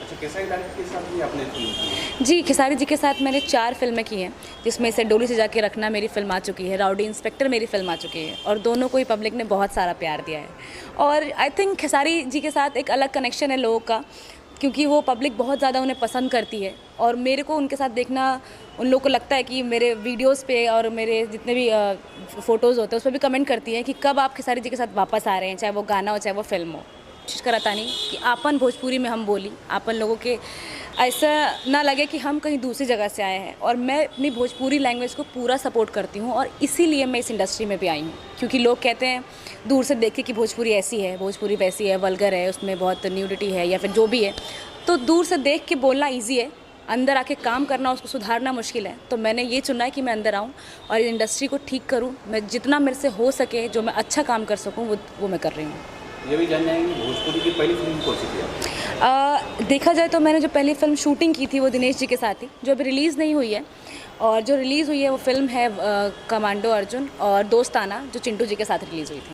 अच्छा, खेसारी डायरेक्टर के साथ भी आपने फिल्म की है? जी, खेसारी जी के साथ मैंने 4 फ़िल्में की हैं, जिसमें से डोली सजा के रखना मेरी फ़िल्म आ चुकी है, राउडी इंस्पेक्टर मेरी फ़िल्म आ चुकी है और दोनों को ही पब्लिक ने बहुत सारा प्यार दिया है। और आई थिंक खेसारी जी के साथ एक अलग कनेक्शन है लोगों का, क्योंकि वो पब्लिक बहुत ज़्यादा उन्हें पसंद करती है और मेरे को उनके साथ देखना, उन लोगों को लगता है कि मेरे वीडियोज़ पे और मेरे जितने भी फ़ोटोज़ होते हैं, उस पे भी कमेंट करती हैं कि कब आप खेसारी जी के साथ वापस आ रहे हैं, चाहे वो गाना हो, चाहे वो फ़िल्म हो। कोशिश कराता नहीं कि आपन भोजपुरी में हम बोली, आपन लोगों के ऐसा ना लगे कि हम कहीं दूसरी जगह से आए हैं। और मैं अपनी भोजपुरी लैंग्वेज को पूरा सपोर्ट करती हूँ और इसीलिए मैं इस इंडस्ट्री में भी आई हूँ, क्योंकि लोग कहते हैं दूर से देख के कि भोजपुरी ऐसी है, भोजपुरी वैसी है, वल्गर है, उसमें बहुत न्यूडिटी है या फिर जो भी है। तो दूर से देख के बोलना ईजी है, अंदर आके काम करना, उसको सुधारना मुश्किल है। तो मैंने ये चुना है कि मैं अंदर आऊँ और इंडस्ट्री को ठीक करूँ। मैं जितना मेरे से हो सके, जो मैं अच्छा काम कर सकूँ, वो मैं कर रही हूँ। ये भी जानना है कि भोजपुरी की पहली फिल्म कौन सी थी आपकी? देखा जाए तो मैंने जो पहली फ़िल्म शूटिंग की थी वो दिनेश जी के साथ थी, जो अभी रिलीज़ नहीं हुई है। और जो रिलीज़ हुई है वो फ़िल्म है कमांडो अर्जुन और दोस्ताना, जो चिंटू जी के साथ रिलीज़ हुई थी।